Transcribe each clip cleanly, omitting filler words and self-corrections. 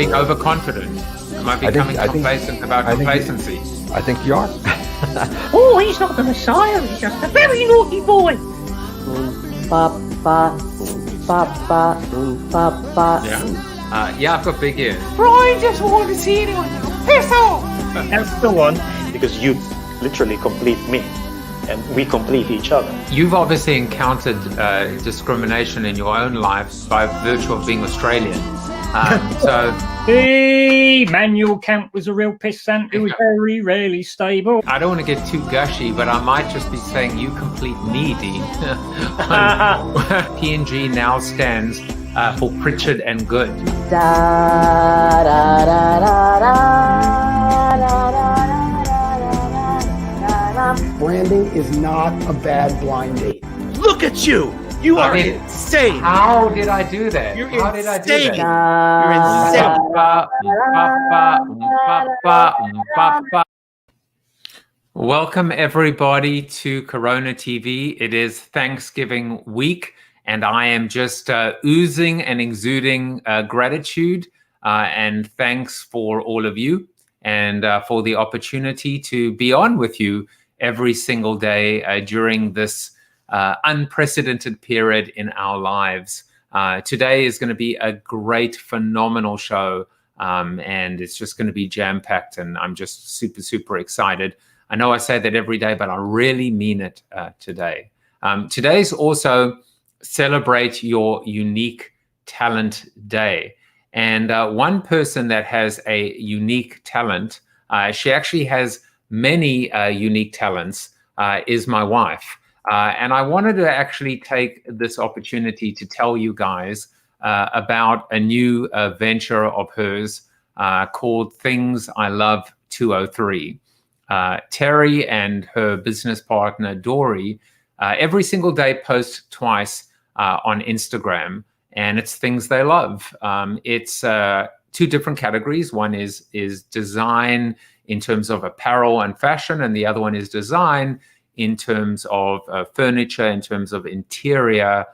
being overconfident? Am I becoming complacent about complacency? I think you are. Oh, he's not the Messiah. He's just a very naughty boy. Yeah, I've got big ears. Brian just wanted to see anyone. Piss off. That's the one, because you literally complete me, and we complete each other. You've obviously encountered discrimination in your own life by virtue of being Australian. So, Hey, Manuel Kant was a real pissant who was very rarely stable. I don't want to get too gushy, but I might just be saying you complete me, Dean. P&G now stands for Pritchard and Good. Branding is not a bad blind date. Look at you! You are insane! How did I do that? You're How insane! did I do that? You're insane! Welcome everybody to Corona TV. It is Thanksgiving week, and I am just oozing and exuding gratitude and thanks for all of you and for the opportunity to be on with you every single day during this unprecedented period in our lives. Today is going to be a great, phenomenal show, and it's just going to be jam-packed, and I'm just super, super excited. I know I say that every day, but I really mean it today. Today's also Celebrate Your Unique Talent Day. And one person that has a unique talent, she actually has many unique talents, is my wife. And I wanted to actually take this opportunity to tell you guys about a new venture of hers called Things I Love 203. Terry and her business partner, Dory, every single day post twice on Instagram, and it's things they love. It's two different categories. One is design in terms of apparel and fashion, and the other one is design in terms of furniture, in terms of interior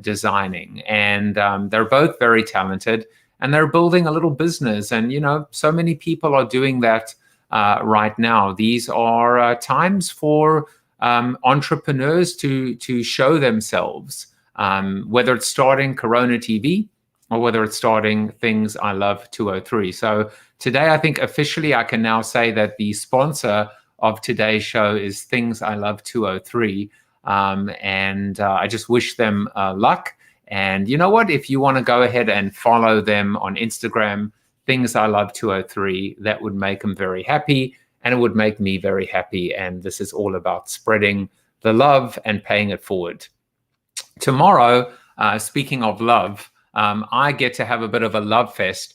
designing. And they're both very talented, and they're building a little business. And, you know, so many people are doing that right now. These are times for entrepreneurs to show themselves, whether it's starting Corona TV or whether it's starting Things I Love 203. So today, I think officially I can now say that the sponsor of today's show is Things I Love 203. And I just wish them luck. And you know what? If you want to go ahead and follow them on Instagram, Things I Love 203, that would make them very happy. And it would make me very happy. And this is all about spreading the love and paying it forward. Tomorrow, speaking of love, I get to have a bit of a love fest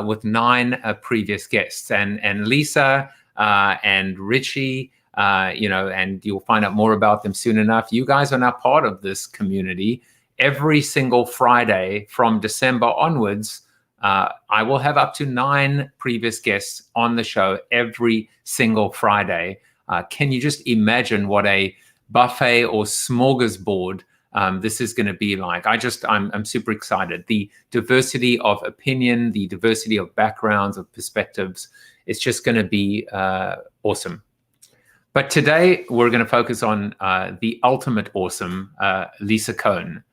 with 9 previous guests. And Lisa and Richie, you know, and you'll find out more about them soon enough. You guys are now part of this community. Every single Friday from December onwards, I will have up to 9 previous guests on the show every single Friday. Can you just imagine what a buffet or smorgasbord this is going to be like? I'm super excited. The diversity of opinion, the diversity of backgrounds, of perspectives, it's just going to be awesome. But today we're going to focus on the ultimate awesome, Lisa Kohn.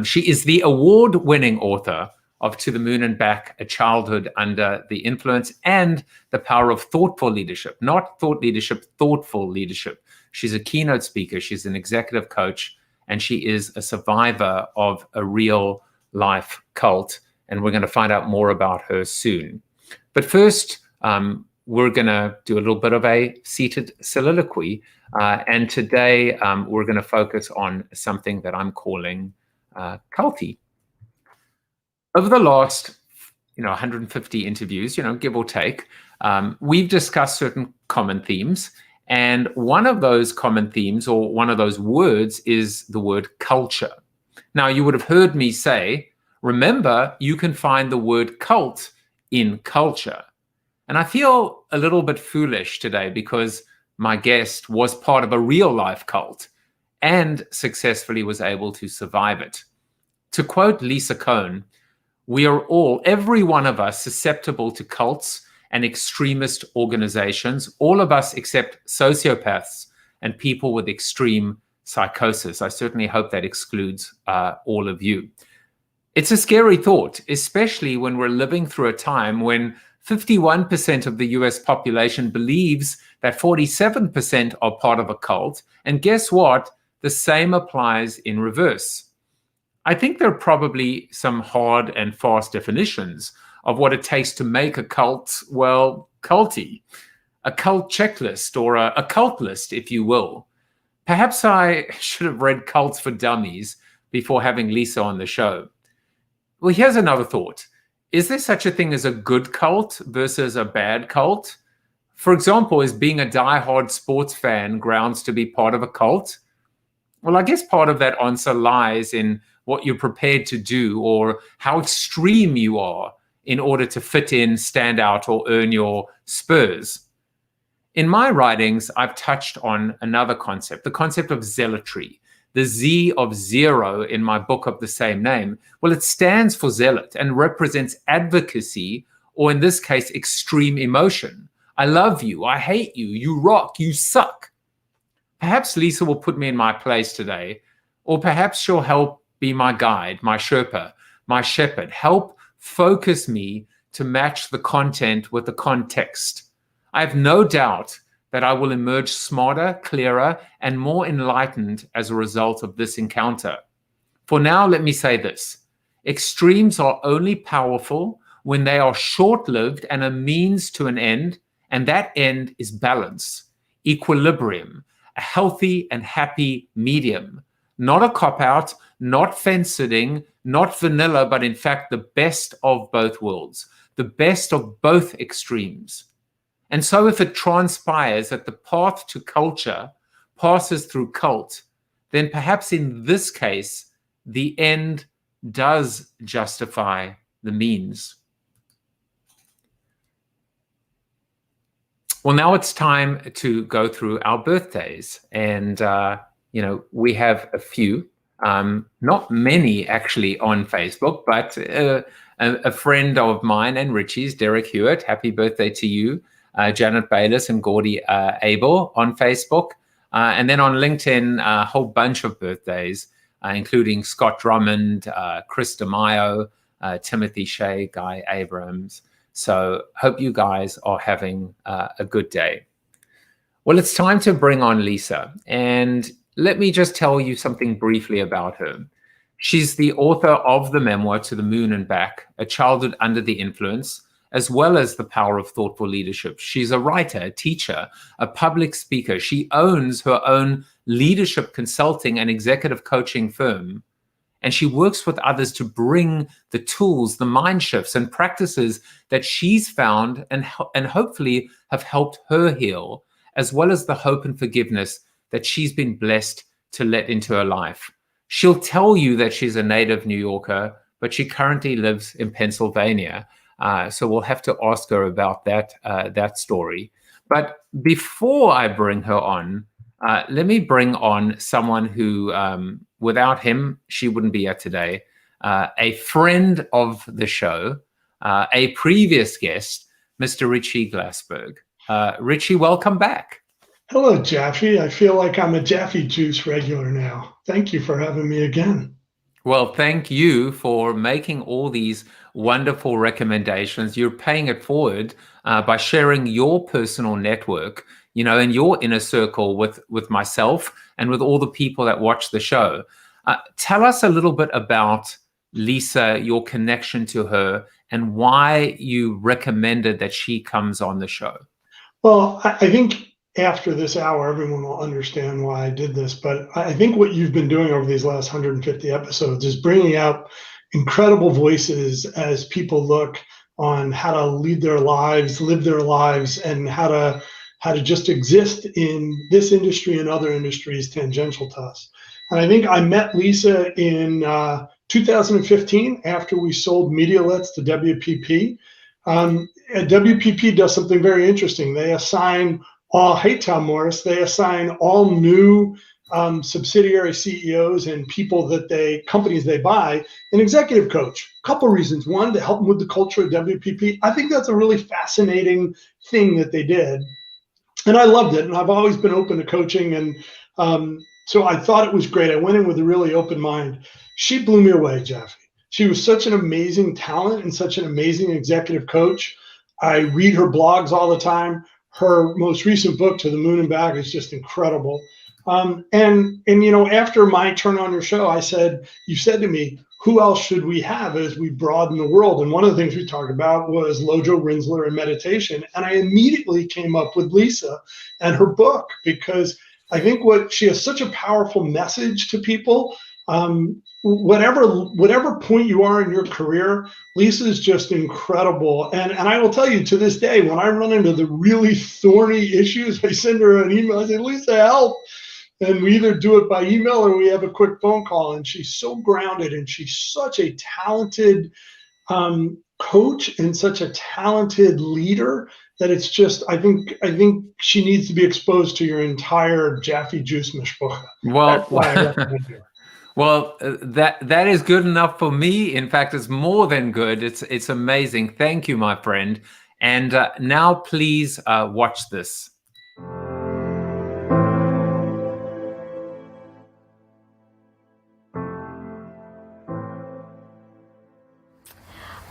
She is the award-winning author of To the Moon and Back, A Childhood Under the Influence, and The Power of Thoughtful Leadership. Not thought leadership, thoughtful leadership. She's a keynote speaker. She's an executive coach, and she is a survivor of a real life cult. And we're going to find out more about her soon. But first, we're going to do a little bit of a seated soliloquy. And today, we're going to focus on something that I'm calling culty. Over the last, 150 interviews, give or take, we've discussed certain common themes. And one of those common themes, or one of those words, is the word culture. Now, you would have heard me say, remember, you can find the word cult in culture. And I feel a little bit foolish today because my guest was part of a real life cult and successfully was able to survive it. To quote Lisa Kohn, We are all, every one of us, susceptible to cults and extremist organizations, all of us except sociopaths and people with extreme psychosis. I certainly hope that excludes all of you. It's a scary thought, especially when we're living through a time when 51% of the US population believes that 47% are part of a cult. And guess what? The same applies in reverse. I think there are probably some hard and fast definitions of what it takes to make a cult, well, culty. A cult checklist or a cult list, if you will. Perhaps I should have read Cults for Dummies before having Lisa on the show. Well, here's another thought. Is there such a thing as a good cult versus a bad cult? For example, is being a diehard sports fan grounds to be part of a cult? Well, I guess part of that answer lies in what you're prepared to do or how extreme you are in order to fit in, stand out, or earn your spurs. In my writings, I've touched on another concept, the concept of zealotry. The Z of zero in my book of the same name, well, it stands for zealot and represents advocacy, or in this case, extreme emotion. I love you, I hate you, you rock, you suck. Perhaps Lisa will put me in my place today, or perhaps she'll help be my guide, my Sherpa, my shepherd, help focus me to match the content with the context. I have no doubt that I will emerge smarter, clearer, and more enlightened as a result of this encounter. For now, let me say this. Extremes are only powerful when they are short-lived and a means to an end, and that end is balance, equilibrium, a healthy and happy medium. Not a cop-out, not fence-sitting, not vanilla, but in fact the best of both worlds, the best of both extremes. And so if it transpires that the path to culture passes through cult, then perhaps in this case, the end does justify the means. Well, now it's time to go through our birthdays. And, we have a few, not many actually on Facebook, but a friend of mine and Richie's, Derek Hewitt, happy birthday to you. Janet Bayliss and Gordy Abel on Facebook. And then on LinkedIn, a whole bunch of birthdays, including Scott Drummond, Chris DeMaio, Timothy Shea, Guy Abrams. So hope you guys are having a good day. Well, it's time to bring on Lisa. And let me just tell you something briefly about her. She's the author of the memoir To the Moon and Back, A Childhood Under the Influence, as well as The Power of Thoughtful Leadership. She's a writer, a teacher, a public speaker. She owns her own leadership consulting and executive coaching firm. And she works with others to bring the tools, the mind shifts and practices that she's found and hopefully have helped her heal, as well as the hope and forgiveness that she's been blessed to let into her life. She'll tell you that she's a native New Yorker, but she currently lives in Pennsylvania. So we'll have to ask her about that story. But before I bring her on, let me bring on someone who, without him, she wouldn't be here today. A friend of the show, a previous guest, Mr. Richie Glassberg. Richie, welcome back. Hello, Jaffe. I feel like I'm a Jaffe Juice regular now. Thank you for having me again. Well, thank you for making all these wonderful recommendations. You're paying it forward by sharing your personal network, in your inner circle with myself and with all the people that watch the show. Tell us a little bit about Lisa, your connection to her, and why you recommended that she comes on the show. Well, I think after this hour, everyone will understand why I did this. But I think what you've been doing over these last 150 episodes is bringing out incredible voices as people look on how to lead their lives, live their lives, and how to just exist in this industry and other industries tangential to us. And I think I met Lisa in 2015 after we sold Medialets to WPP. WPP does something very interesting. They assign all, hey Tom Morris, they assign all new subsidiary CEOs and people that companies they buy an executive coach. A couple reasons. One, to help them with the culture of WPP. I think that's a really fascinating thing that they did. And I loved it. And I've always been open to coaching. And so I thought it was great. I went in with a really open mind. She blew me away, Jeffy. She was such an amazing talent and such an amazing executive coach. I read her blogs all the time. Her most recent book, To the Moon and Back, is just incredible. And you know, after my turn on your show, you said to me, who else should we have as we broaden the world? And one of the things we talked about was Lojo Rinsler and meditation. And I immediately came up with Lisa and her book, because I think she has such a powerful message to people. Whatever point you are in your career, Lisa is just incredible. And I will tell you, to this day, when I run into the really thorny issues, I send her an email. I say, Lisa, help. And we either do it by email or we have a quick phone call. And she's so grounded, and she's such a talented coach and such a talented leader that it's just, I think she needs to be exposed to your entire Jaffe Juice Mishpucha. Well, that's why I recommend her. Well, that is good enough for me. In fact, it's more than good. It's amazing. Thank you, my friend. And now please watch this.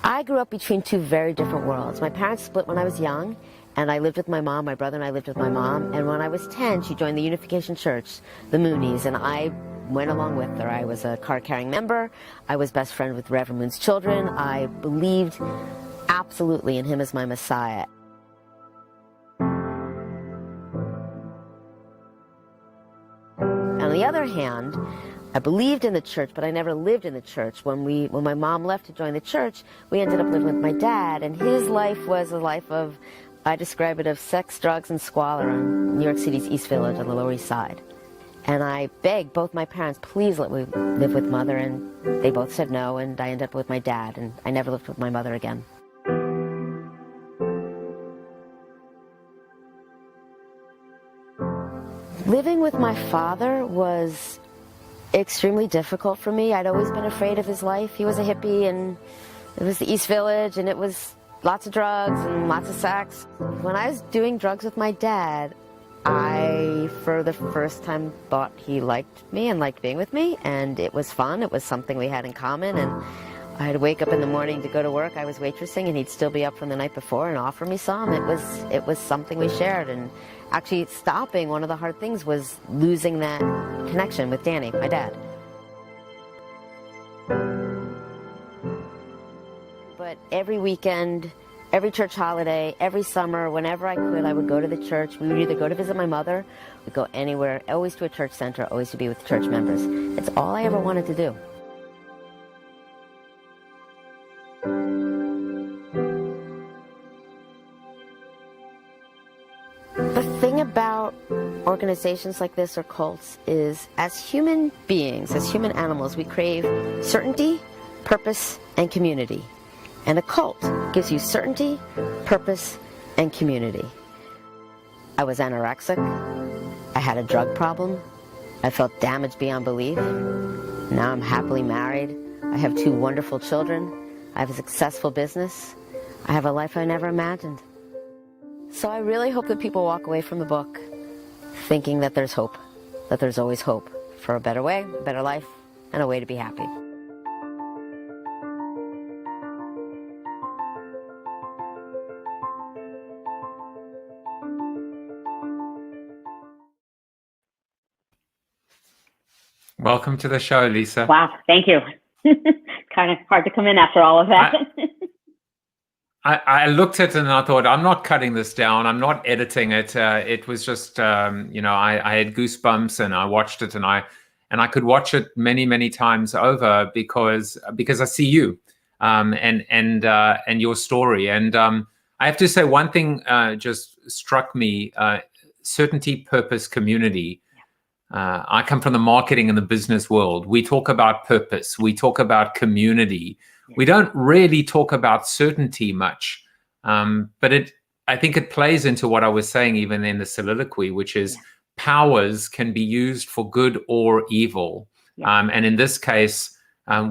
I grew up between two very different worlds. My parents split when I was young, and I lived with my mom. My brother and I lived with my mom. And when I was 10, she joined the Unification Church, the Moonies, and I went along with her. I was a card-carrying member. I was best friend with Reverend Moon's children. I believed absolutely in him as my Messiah. On the other hand, I believed in the church, but I never lived in the church. When my mom left to join the church, we ended up living with my dad, and his life was a life of, I describe it, of sex, drugs, and squalor in New York City's East Village on the Lower East Side. And I begged both my parents, please let me live with Mother, and they both said no, and I ended up with my dad, and I never lived with my mother again. Living with my father was extremely difficult for me. I'd always been afraid of his life. He was a hippie, and it was the East Village, and it was lots of drugs and lots of sex. When I was doing drugs with my dad, I, for the first time, thought he liked me and liked being with me, and it was fun. It was something we had in common, and I'd wake up in the morning to go to work. I was waitressing, and he'd still be up from the night before and offer me some. It was something we shared, and actually stopping, one of the hard things was losing that connection with Danny, my dad. But every weekend, every church holiday, every summer, whenever I could, I would go to the church. We would either go to visit my mother, we'd go anywhere, always to a church center, always to be with church members. It's all I ever wanted to do. The thing about organizations like this or cults is, as human beings, as human animals, we crave certainty, purpose, and community. And a cult gives you certainty, purpose, and community. I was anorexic. I had a drug problem. I felt damaged beyond belief. Now I'm happily married. I have 2 wonderful children. I have a successful business. I have a life I never imagined. So I really hope that people walk away from the book thinking that there's hope, that there's always hope for a better way, a better life, and a way to be happy. Welcome to the show, Lisa. Wow, thank you. Kind of hard to come in after all of that. I looked at it and I thought, I'm not cutting this down. I'm not editing it. It was just, you know, I had goosebumps, and I watched it, and I could watch it many, many times over because I see you, and your story. And I have to say, one thing just struck me: certainty, purpose, community. I come from the marketing and the business world. We talk about purpose. We talk about community. We don't really talk about certainty much, but I think it plays into what I was saying even in the soliloquy, which is powers can be used for good or evil. Yeah. And in this case,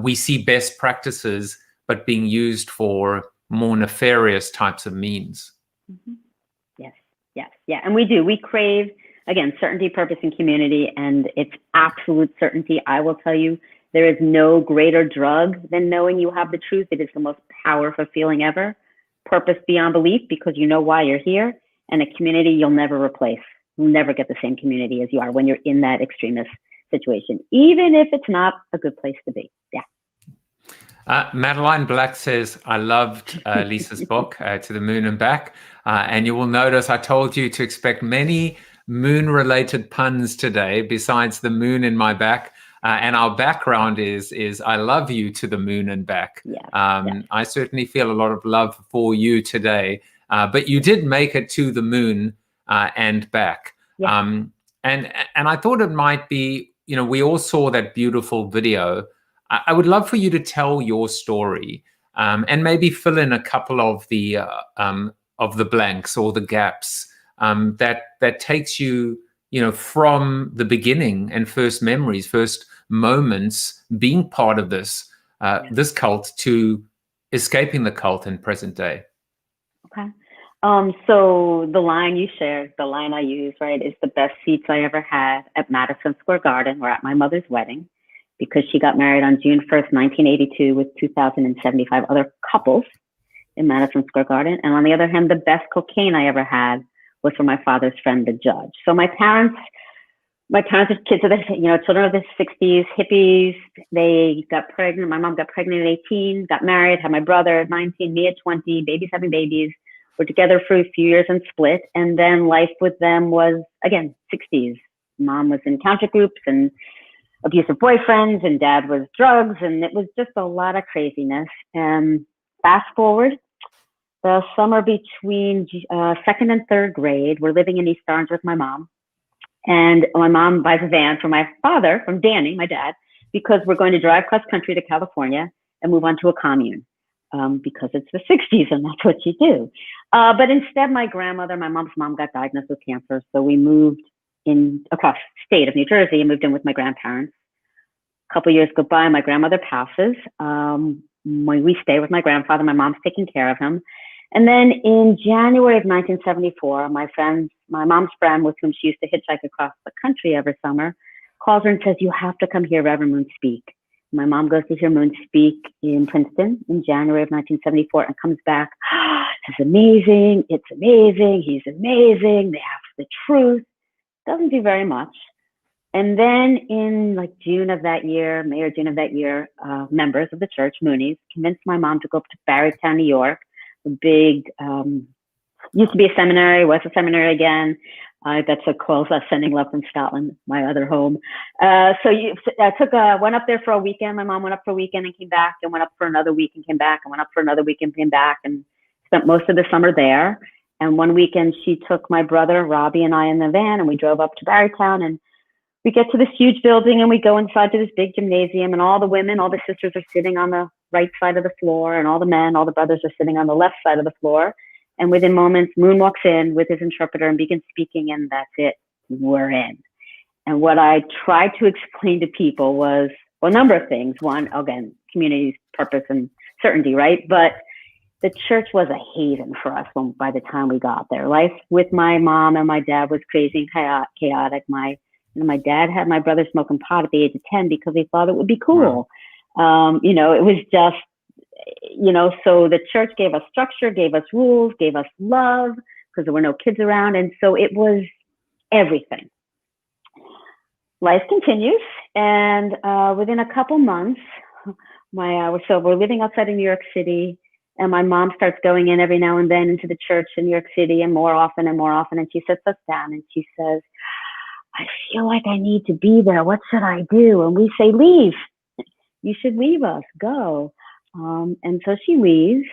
we see best practices, but being used for more nefarious types of means. Mm-hmm. Yes, yes, yeah. And we do. We crave, again, certainty, purpose, and community, and it's absolute certainty. I will tell you, there is no greater drug than knowing you have the truth. It is the most powerful feeling ever. Purpose beyond belief, because you know why you're here, and a community you'll never replace. You'll never get the same community as you are when you're in that extremist situation, even if it's not a good place to be. Yeah. Madeline Black says, I loved Lisa's book, To the Moon and Back. And you will notice I told you to expect many moon-related puns today, besides the moon in my back. And our background is I love you to the moon and back. Yeah. I certainly feel a lot of love for you today. But you did make it to the moon and back. Yeah. And I thought it might be, we all saw that beautiful video. I would love for you to tell your story and maybe fill in a couple of the blanks or the gaps that takes you, from the beginning and first memories, first moments being part of this cult to escaping the cult in present day. Okay. So the line you shared, the line I use, right, is the best seats I ever had at Madison Square Garden or at my mother's wedding, because she got married on June 1st, 1982 with 2,075 other couples in Madison Square Garden. And on the other hand, the best cocaine I ever had was from my father's friend, the judge. So my parents are kids of the, children of the 60s, hippies. They got pregnant. My mom got pregnant at 18, got married, had my brother at 19, me at 20, babies having babies. We're together for a few years and split. And then life with them was, again, 60s. Mom was in counter groups and abusive boyfriends, and dad was drugs. And it was just a lot of craziness. And fast forward, the summer between second and third grade, we're living in East Orange with my mom. And my mom buys a van for my father, from Danny, my dad, because we're going to drive cross country to California and move on to a commune. Because it's the 60s and that's what you do. But instead, my grandmother, my mom's mom, got diagnosed with cancer. So we moved across the state of New Jersey and moved in with my grandparents. A couple years go by, my grandmother passes. We stay with my grandfather. My mom's taking care of him. And then in January of 1974, my mom's friend, with whom she used to hitchhike across the country every summer, calls her and says, "You have to come hear Reverend Moon speak." My mom goes to hear Moon speak in Princeton in January of 1974 and comes back. It's amazing. It's amazing. He's amazing. They have the truth. Doesn't do very much. And then in June of that year, May or June of that year, members of the church, Moonies, convinced my mom to go up to Barrytown, New York, a big, used to be a seminary, was a seminary again. That's what calls us sending love from Scotland, my other home. Went up there for a weekend. My mom went up for a weekend and came back, and went up for another week and came back, and went up for another week and came back, and spent most of the summer there. And one weekend she took my brother, Robbie, and I in the van, and we drove up to Barrytown, and we get to this huge building and we go inside to this big gymnasium, and all the women, all the sisters are sitting on the right side of the floor, and all the men, all the brothers are sitting on the left side of the floor. And within moments, Moon walks in with his interpreter and begins speaking, and that's it. We're in. And what I tried to explain to people was a number of things. One, again, community's purpose and certainty, right? But the church was a haven for us by the time we got there. Life with my mom and my dad was crazy and chaotic. My dad had my brother smoking pot at the age of 10 because he thought it would be cool. Wow. It was just, so the church gave us structure, gave us rules, gave us love, because there were no kids around. And so it was everything. Life continues. And within a couple months, we're living outside of New York City, and my mom starts going in every now and then into the church in New York City, and more often and more often. And she sits us down and she says, "I feel like I need to be there. What should I do?" And we say, "Leave. You should leave us. Go." And so she leaves,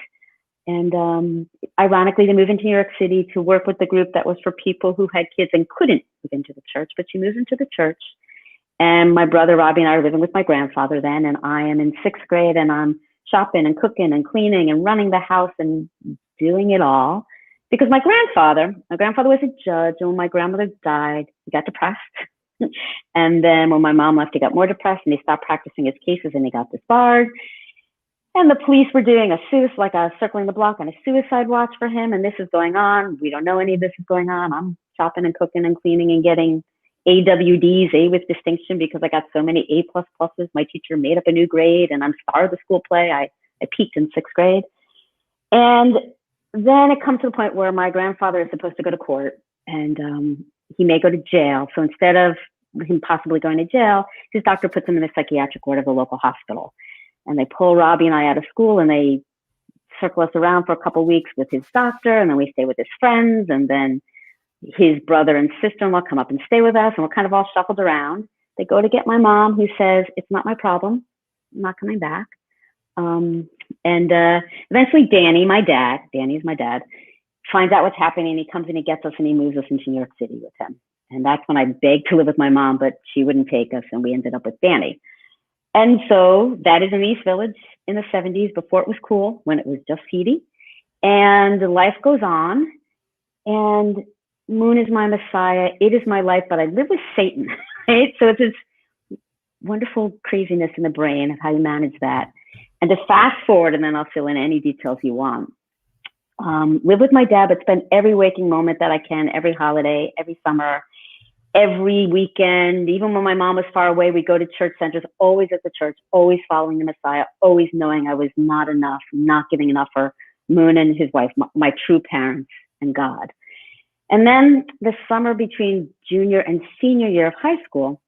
and ironically, they move into New York City to work with the group that was for people who had kids and couldn't move into the church, but she moves into the church. And my brother Robbie and I are living with my grandfather then, and I am in 6th grade, and I'm shopping and cooking and cleaning and running the house and doing it all because my grandfather was a judge, and when my grandmother died, he got depressed. And then when my mom left, he got more depressed, and he stopped practicing his cases, and he got disbarred. And the police were doing circling the block on a suicide watch for him, and this is going on. We don't know any of this is going on. I'm shopping and cooking and cleaning and getting AWDs, A with distinction, because I got so many A++s. My teacher made up a new grade, and I'm star of the school play. I peaked in 6th grade. And then it comes to the point where my grandfather is supposed to go to court, and he may go to jail. So instead of him possibly going to jail, his doctor puts him in the psychiatric ward of the local hospital. And they pull Robbie and I out of school, and they circle us around for a couple of weeks with his doctor, and then we stay with his friends, and then his brother and sister-in-law come up and stay with us, and we're kind of all shuffled around. They go to get my mom, who says, "It's not my problem. I'm not coming back." Eventually Danny is my dad, finds out what's happening, and he comes and he gets us and he moves us into New York City with him. And that's when I begged to live with my mom, but she wouldn't take us, and we ended up with Danny. And so that is in East Village in the 70s, before it was cool, when it was just seedy. And life goes on, and Moon is my Messiah. It is my life, but I live with Satan, right? So it's this wonderful craziness in the brain of how you manage that. And to fast forward, and then I'll fill in any details you want. Live with my dad, but spend every waking moment that I can, every holiday, every summer, every weekend. Even when my mom was far away, we go to church centers, always at the church, always following the Messiah, always knowing I was not enough, not giving enough for Moon and his wife, my true parents and God. And then the summer between junior and senior year of high school,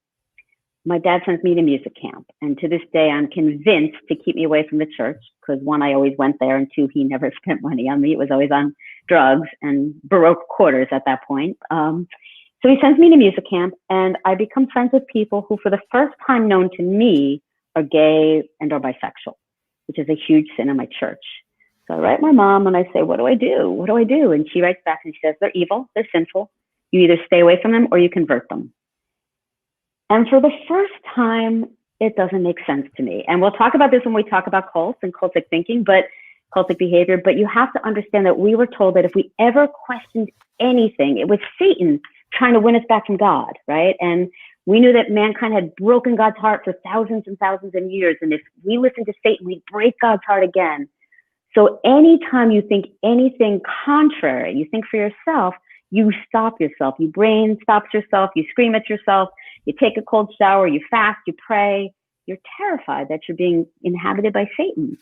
my dad sends me to music camp. And to this day, I'm convinced to keep me away from the church, because 1, I always went there, and 2, he never spent money on me. It was always on drugs and Baroque quarters at that point. So he sends me to music camp, and I become friends with people who, for the first time known to me, are gay and or bisexual, which is a huge sin in my church. So I write my mom and I say, what do I do? What do I do? And she writes back and she says, they're evil, they're sinful. You either stay away from them or you convert them. And for the first time, it doesn't make sense to me. And we'll talk about this when we talk about cults and cultic thinking, but cultic behavior. But you have to understand that we were told that if we ever questioned anything, it was Satan trying to win us back from God, right? And we knew that mankind had broken God's heart for thousands and thousands of years. And if we listened to Satan, we'd break God's heart again. So anytime you think anything contrary, you think for yourself, you stop yourself. Your brain stops yourself. You scream at yourself. You take a cold shower. You fast. You pray. You're terrified that you're being inhabited by Satan.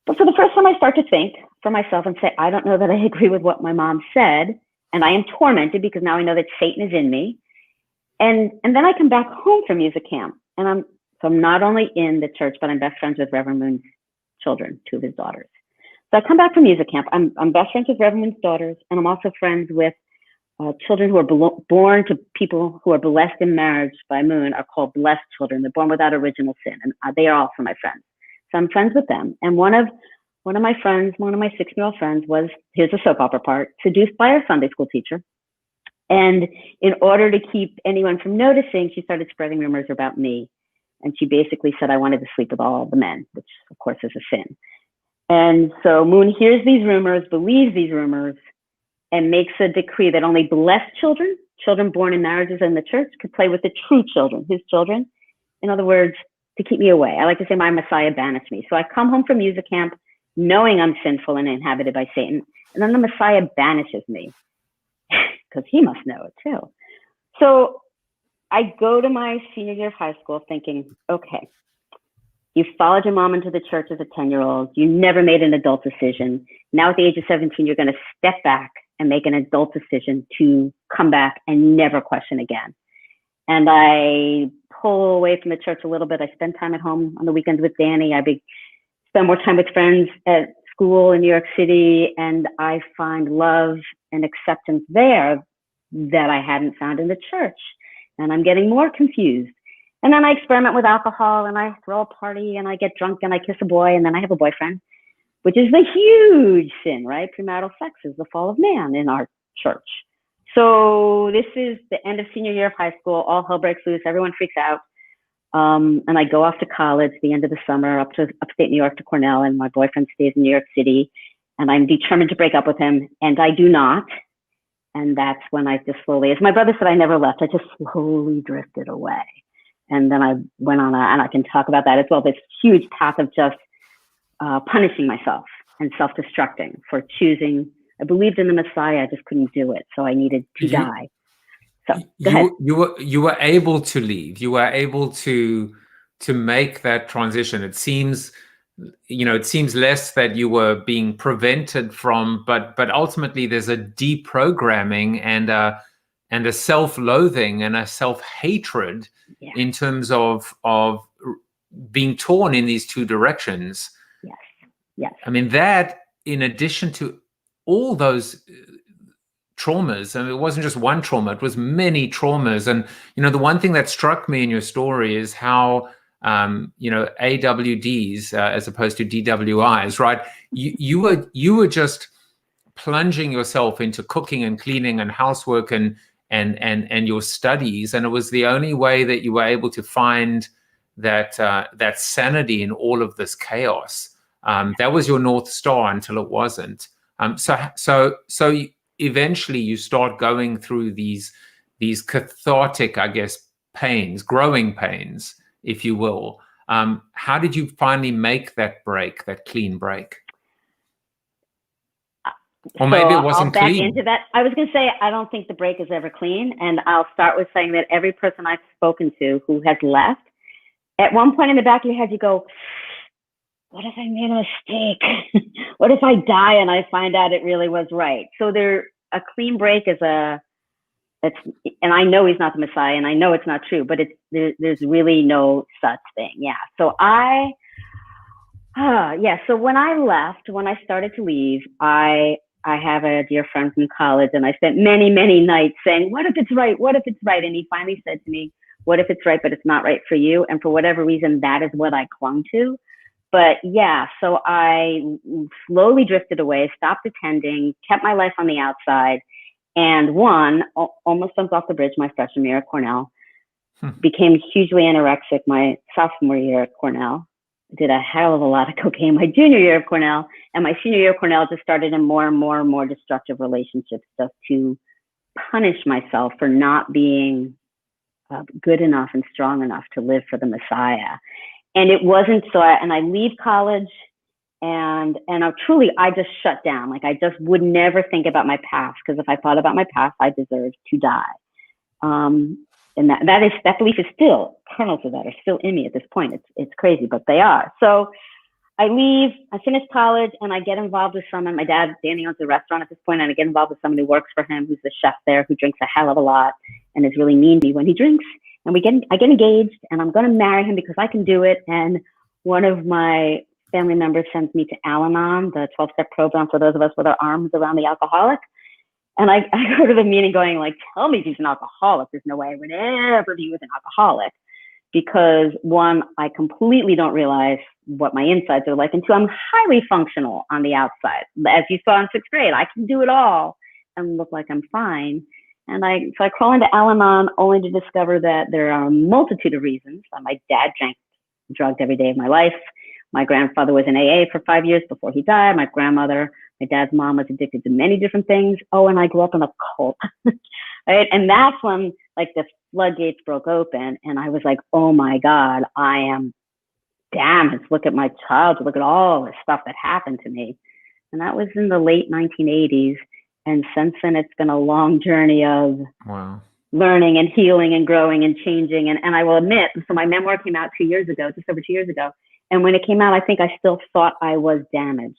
But for the first time, I start to think for myself and say, I don't know that I agree with what my mom said. And I am tormented because now I know that Satan is in me. And then I come back home from music camp. And I'm not only in the church, but I'm best friends with Reverend Moon's children, 2 of his daughters. So I come back from music camp. I'm best friends with Reverend Moon's daughters, and I'm also friends with children who are born to people who are blessed in marriage by Moon, are called blessed children. They're born without original sin, and they are also my friends. So I'm friends with them. And one of my friends, one of my 6-year-old friends, was, here's the soap opera part, seduced by her Sunday school teacher. And in order to keep anyone from noticing, she started spreading rumors about me. And she basically said I wanted to sleep with all the men, which of course is a sin. And so Moon hears these rumors, believes these rumors, and makes a decree that only blessed children, children born in marriages in the church, could play with the true children, his children. In other words, to keep me away. I like to say my Messiah banished me. So I come home from music camp knowing I'm sinful and inhabited by Satan. And then the Messiah banishes me because he must know it too. So I go to my senior year of high school thinking, okay, you followed your mom into the church as a 10-year-old. You never made an adult decision. Now at the age of 17, you're going to step back and make an adult decision to come back and never question again. And I pull away from the church a little bit. I spend time at home on the weekends with Danny. I spend more time with friends at school in New York City. And I find love and acceptance there that I hadn't found in the church. And I'm getting more confused. And then I experiment with alcohol, and I throw a party, and I get drunk, and I kiss a boy, and then I have a boyfriend, which is the huge sin, right? Premarital sex is the fall of man in our church. So this is the end of senior year of high school. All hell breaks loose. Everyone freaks out. And I go off to college the end of the summer up to upstate New York to Cornell, and my boyfriend stays in New York City. and I'm determined to break up with him, and I do not. And that's when I just slowly, as my brother said, I never left. I just slowly drifted away. And then I went on, and I can talk about that as well, this huge path of just punishing myself and self-destructing for choosing. I believed in the Messiah, I just couldn't do it. So I needed to die. So go ahead. You were able to leave. You were able to make that transition. It seems, it seems less that you were being prevented from, but ultimately there's a deprogramming and a self-loathing and a self-hatred in terms of being torn in these two directions. Yes. I mean, that in addition to all those traumas, and it wasn't just one trauma, it was many traumas. And, the one thing that struck me in your story is how, AWDs as opposed to DWIs, right? You were just plunging yourself into cooking and cleaning and housework and your studies. And it was the only way that you were able to find that sanity in all of this chaos. That was your North Star until it wasn't. So eventually you start going through these cathartic, I guess, pains, growing pains, if you will. How did you finally make that break, that clean break? Or maybe it wasn't I'll back clean. into that. I was going to say, I don't think the break is ever clean. And I'll start with saying that every person I've spoken to who has left, at one point in the back of your head, you go, what if I made a mistake? What if I die and I find out it really was right? So a clean break is and I know he's not the Messiah, and I know it's not true, but there's really no such thing. Yeah. So so when I left, when I started to leave, I have a dear friend from college, and I spent many, many nights saying, what if it's right? What if it's right? And he finally said to me, what if it's right, but it's not right for you? And for whatever reason, that is what I clung to. But yeah, so I slowly drifted away, stopped attending, kept my life on the outside, and almost jumped off the bridge my freshman year at Cornell, became hugely anorexic my sophomore year at Cornell, did a hell of a lot of cocaine my junior year of Cornell, and my senior year of Cornell just started in more and more and more destructive relationships just to punish myself for not being good enough and strong enough to live for the Messiah. And it wasn't so, and I leave college, and I just shut down. Like, I just would never think about my past, because if I thought about my past, I deserved to die. And that belief is still, kernels of that are still in me at this point. It's crazy, but they are. So I leave, I finish college, and I get involved with someone. My dad, Danny, owns a restaurant at this point, and I get involved with someone who works for him, who's the chef there, who drinks a hell of a lot and is really mean to me when he drinks. And I get engaged, and I'm going to marry him because I can do it. And one of my family members sends me to Al-Anon, the 12-step program for those of us with our arms around the alcoholic. And I go to the meeting going like, tell me he's an alcoholic. There's no way I would ever be with an alcoholic. Because one, I completely don't realize what my insides are like. And two, I'm highly functional on the outside. As you saw in 6th grade, I can do it all and look like I'm fine. And so I crawl into Al-Anon only to discover that there are a multitude of reasons. My dad drank drugged every day of my life. My grandfather was in AA for 5 years before he died. My grandmother, my dad's mom, was addicted to many different things. Oh, and I grew up in a cult. Right? And that's when like the floodgates broke open, and I was like, oh my God, I am damaged. Look at my childhood. Look at all the stuff that happened to me. And that was in the late 1980s. And since then, it's been a long journey of learning and healing and growing and changing. And I will admit, so my memoir came out 2 years ago, just over 2 years ago. And when it came out, I think I still thought I was damaged.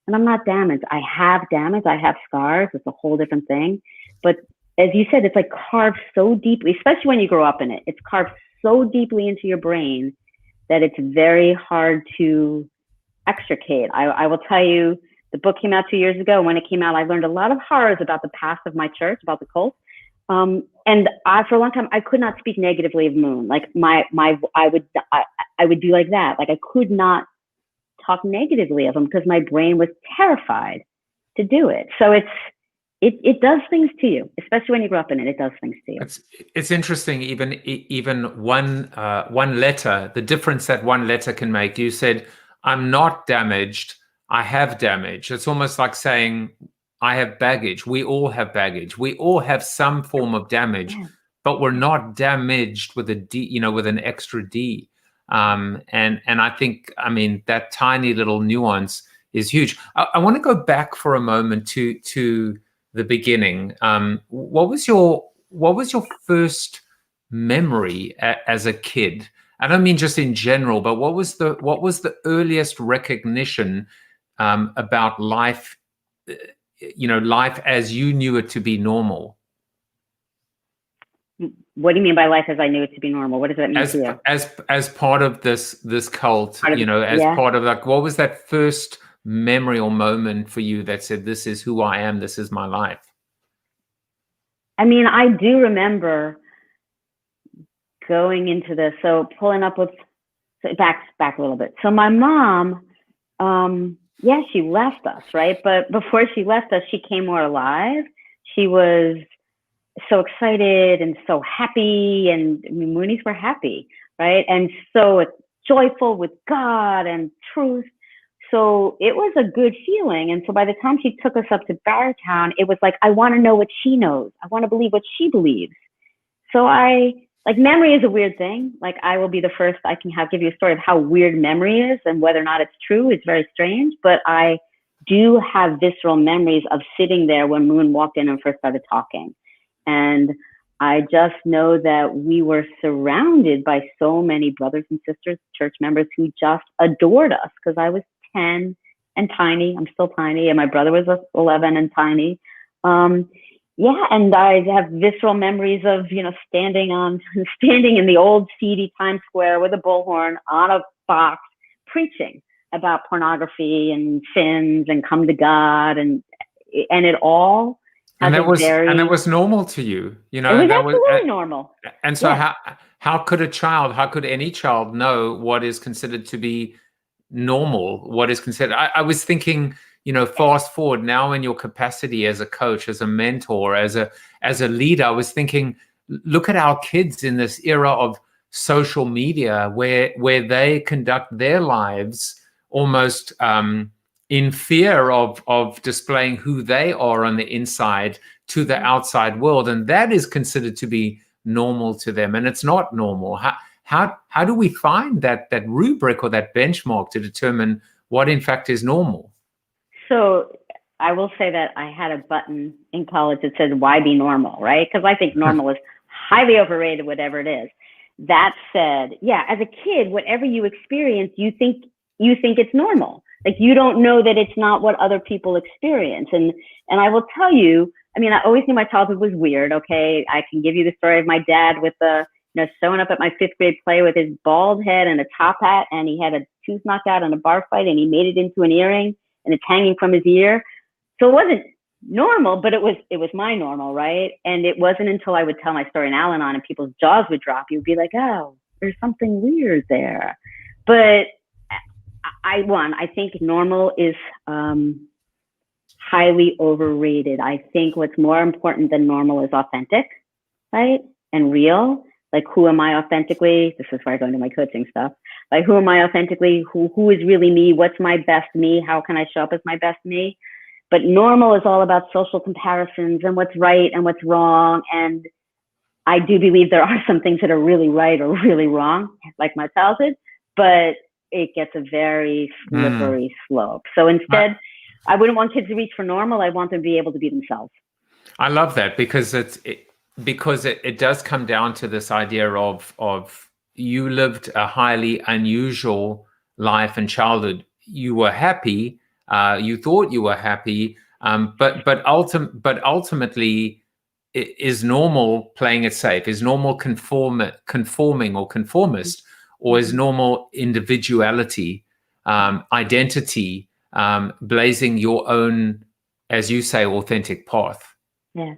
And I'm not damaged. I have damage. I have scars. It's a whole different thing. But as you said, it's like carved so deeply, especially when you grow up in it. It's carved so deeply into your brain that it's very hard to extricate. I will tell you, the book came out 2 years ago. When it came out, I learned a lot of horrors about the past of my church, about the cult. And for a long time, I could not speak negatively of Moon. Like I would do like that. Like I could not talk negatively of him because my brain was terrified to do it. So it does things to you, especially when you grow up in it. It does things to you. It's interesting. Even one letter, the difference that one letter can make. You said, "I'm not damaged. I have damage. It's almost like saying I have baggage. We all have baggage. We all have some form of damage, but we're not damaged with a D, you know, with an extra D. And I think, I mean, that tiny little nuance is huge. I want to go back for a moment to the beginning. What was your first memory as a kid? I don't mean just in general, but what was the earliest recognition about life, you know, life as you knew it to be normal? What do you mean by life as I knew it to be normal? What does that mean to you? As part of this cult, you know, as part of, like, what was that first memory or moment for you that said, this is who I am, this is my life? I mean, I do remember going into this. So pulling up with, back a little bit. So my mom, yeah, she left us, right? But before she left us, she came more alive. She was so excited and so happy, and I mean, Moonies were happy, right? And so joyful with God and truth. So it was a good feeling. And so by the time she took us up to Barrowtown, it was like, I want to know what she knows. I want to believe what she believes. So like, memory is a weird thing. Like, I will be the first, I can give you a story of how weird memory is, and whether or not it's true, it's very strange. But I do have visceral memories of sitting there when Moon walked in and first started talking. And I just know that we were surrounded by so many brothers and sisters, church members, who just adored us, because I was 10 and tiny. I'm still tiny. And my brother was 11 and tiny. Yeah, and I have visceral memories of, you know, standing in the old seedy Times Square with a bullhorn on a box, preaching about pornography and sins and come to God, and it all. And that was normal to you, you know. It was absolutely normal. And so, how could any child know what is considered to be normal? What is considered? I was thinking, you know, fast forward now in your capacity as a coach, as a mentor, as a leader. I was thinking, look at our kids in this era of social media, where they conduct their lives almost in fear of displaying who they are on the inside to the outside world, and that is considered to be normal to them, and it's not normal. How do we find that rubric or that benchmark to determine what in fact is normal? So I will say that I had a button in college that said, "Why be normal?" Right? Because I think normal is highly overrated, whatever it is. That said, yeah, as a kid, whatever you experience, you think it's normal. Like, you don't know that it's not what other people experience. And I will tell you, I mean, I always knew my childhood was weird. Okay. I can give you the story of my dad with showing up at my 5th grade play with his bald head and a top hat, and he had a tooth knocked out in a bar fight, and he made it into an earring, and it's hanging from his ear. So it wasn't normal, but it was my normal, right? And it wasn't until I would tell my story in Al-Anon and people's jaws would drop. You'd be like, oh, there's something weird there. But I think normal is highly overrated. I think what's more important than normal is authentic, right? And real. Like, who am I authentically? This is where I go into my coaching stuff. Like, who am I authentically? Who is really me? What's my best me? How can I show up as my best me? But normal is all about social comparisons and what's right and what's wrong. And I do believe there are some things that are really right or really wrong, like my childhood, but it gets a very slippery slope. So instead, I wouldn't want kids to reach for normal. I want them to be able to be themselves. I love that, because it does come down to this idea of you lived a highly unusual life and childhood. You were happy. You thought you were happy, but ultimately, is normal playing it safe? Is normal conforming or conformist, or is normal individuality, identity, blazing your own, as you say, authentic path? Yeah.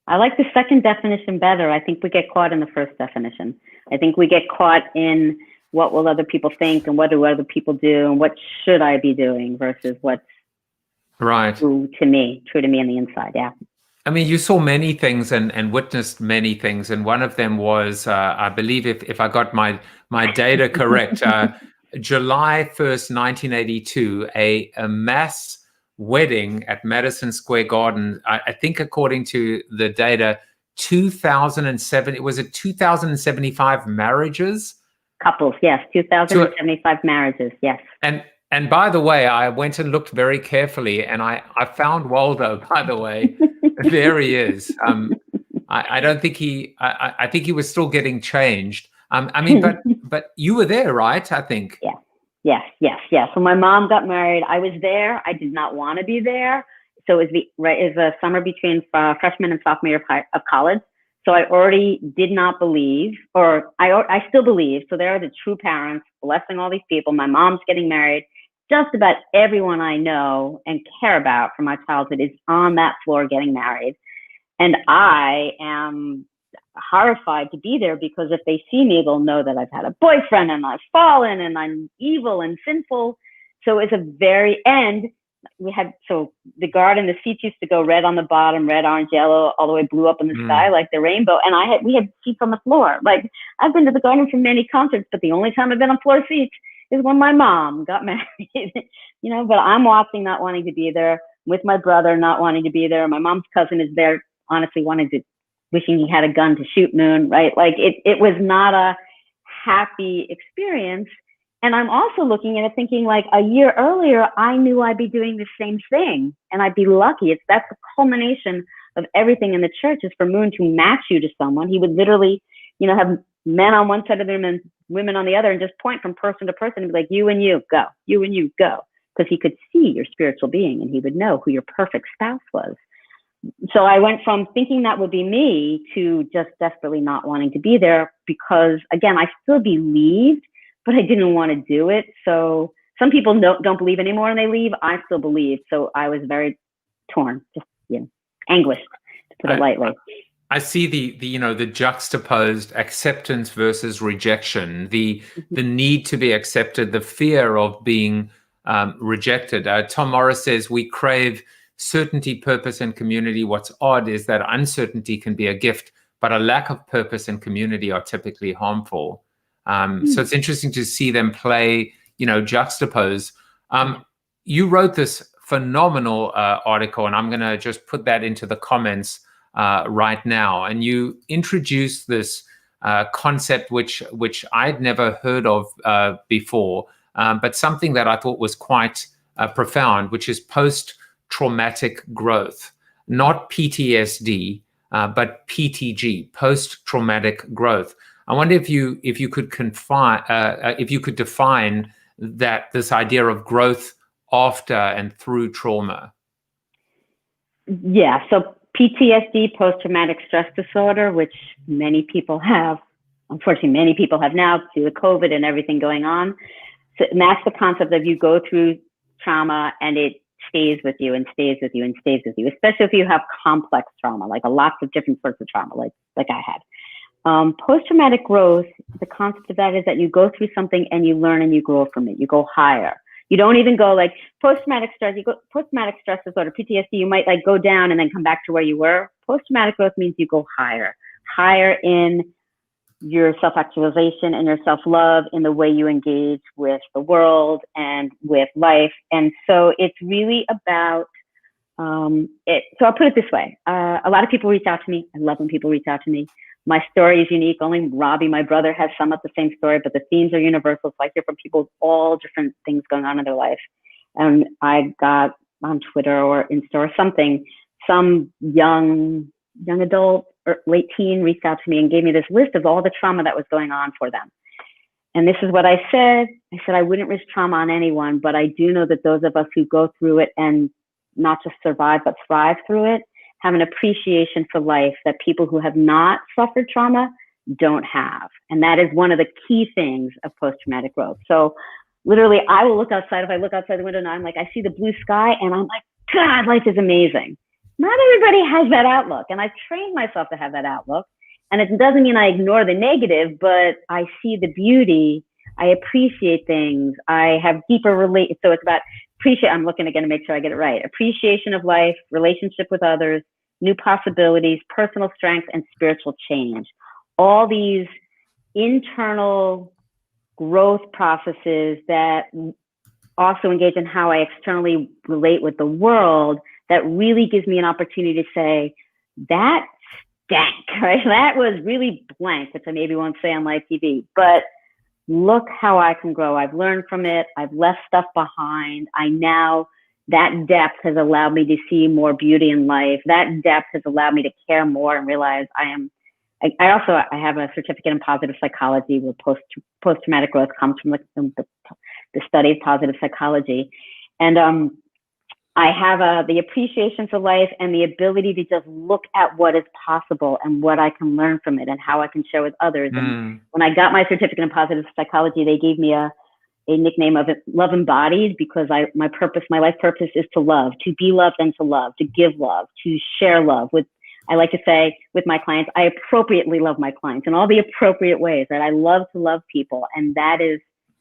I like the second definition better. I think we get caught in the first definition. I think we get caught in what will other people think and what do other people do and what should I be doing versus what's true to me on the inside. Yeah. I mean, you saw many things and witnessed many things. And one of them was, I believe, if I got my data correct, July 1st, 1982, a mass wedding at Madison Square Garden. I think according to the data, 2007, it was 2,075 marriages? Couples, yes. 2,075 marriages, yes. And by the way, I went and looked very carefully, and I found Waldo, by the way. There he is. I don't think I think he was still getting changed. I mean, but you were there, right? I think. Yeah. Yes. So my mom got married. I was there. I did not want to be there. So it was the summer between freshman and sophomore year of college. So I already did not believe, or I still believe. So there are the true parents blessing all these people. My mom's getting married. Just about everyone I know and care about from my childhood is on that floor getting married. And I am horrified to be there, because if they see me, they'll know that I've had a boyfriend and I've fallen and I'm evil and sinful. So it's a very end. So the garden, the seats used to go red on the bottom, red, orange, yellow, all the way blue up in the sky like the rainbow. And we had seats on the floor. Like, I've been to the garden for many concerts, but the only time I've been on floor seats is when my mom got married. But I'm watching, not wanting to be there, with my brother not wanting to be there. My mom's cousin is there, honestly wishing he had a gun to shoot Moon, right? Like, it was not a happy experience. And I'm also looking at it thinking, like, a year earlier, I knew I'd be doing the same thing and I'd be lucky. That's the culmination of everything in the church, is for Moon to match you to someone. He would literally, have men on one side of him and women on the other, and just point from person to person and be like, you and you, go, you and you, go. Because he could see your spiritual being and he would know who your perfect spouse was. So I went from thinking that would be me to just desperately not wanting to be there, because, again, I still believed, but I didn't want to do it. So some people don't believe anymore and they leave. I still believe. So I was very torn, just anguished, to put it lightly. I see the juxtaposed acceptance versus rejection, the need to be accepted, the fear of being rejected. Tom Morris says we crave certainty, purpose, and community. What's odd is that uncertainty can be a gift, but a lack of purpose and community are typically harmful. So it's interesting to see them play, juxtapose. You wrote this phenomenal article, and I'm going to just put that into the comments right now. And you introduced this concept which I'd never heard of before, but something that I thought was quite profound, which is post-traumatic growth, not PTSD, but PTG, post-traumatic growth. I wonder if you could define this idea of growth after and through trauma. Yeah. So PTSD, post-traumatic stress disorder, which many people have, unfortunately, many people have now due to COVID and everything going on. So, and that's the concept of you go through trauma and it stays with you and stays with you and stays with you, especially if you have complex trauma, like lots of different sorts of trauma, like I had. Post-traumatic growth, the concept of that is that you go through something and you learn and you grow from it. You go higher. You don't even go like post-traumatic stress. You go post-traumatic stress disorder, PTSD. You might like go down and then come back to where you were. Post-traumatic growth means you go higher in your self-actualization and your self-love, in the way you engage with the world and with life. And so it's really about it. So I'll put it this way. A lot of people reach out to me. I love when people reach out to me. My story is unique. Only Robbie, my brother, has some of the same story, but the themes are universal. So I hear from people all different things going on in their life. And I got on Twitter or Insta or something, some young adult or late teen reached out to me and gave me this list of all the trauma that was going on for them. And this is what I said. I said, I wouldn't wish trauma on anyone, but I do know that those of us who go through it and not just survive, but thrive through it, have an appreciation for life that people who have not suffered trauma don't have. And that is one of the key things of post-traumatic growth. So literally, I will look outside. If I look outside the window now, I'm like, I see the blue sky and I'm like, God, life is amazing. Not everybody has that outlook. And I've trained myself to have that outlook. And it doesn't mean I ignore the negative, but I see the beauty. I appreciate things. I have deeper So it's about I'm looking again to make sure I get it right. Appreciation of life, relationship with others, new possibilities, personal strength, and spiritual change. All these internal growth processes that also engage in how I externally relate with the world, that really gives me an opportunity to say, that stank, right? That was really blank, which I maybe won't say on live TV, but look how I can grow. I've learned from it. I've left stuff behind. That depth has allowed me to see more beauty in life. That depth has allowed me to care more and realize I have a certificate in positive psychology, where post-traumatic growth comes from the study of positive psychology. And I have the appreciation for life and the ability to just look at what is possible and what I can learn from it and how I can share with others. And when I got my certificate in positive psychology, they gave me a nickname of it, Love Embodied, because my life purpose is to love, to be loved and to love, to give love, to share love. I like to say with my clients, I appropriately love my clients in all the appropriate ways, right? I love to love people. And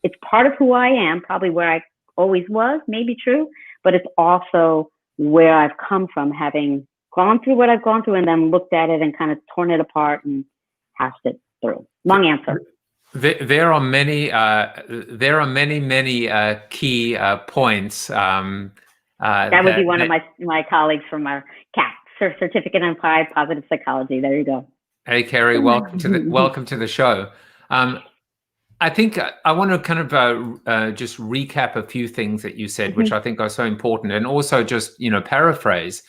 it's part of who I am, probably where I always was, maybe true, but it's also where I've come from, having gone through what I've gone through and then looked at it and kind of torn it apart and hashed it through. Long answer. There are many key points. That would be one of my colleagues from our CAP, certificate in applied positive psychology. There you go. Hey, Carrie, welcome to the show. I think I want to kind of just recap a few things that you said, which I think are so important, and also just paraphrase.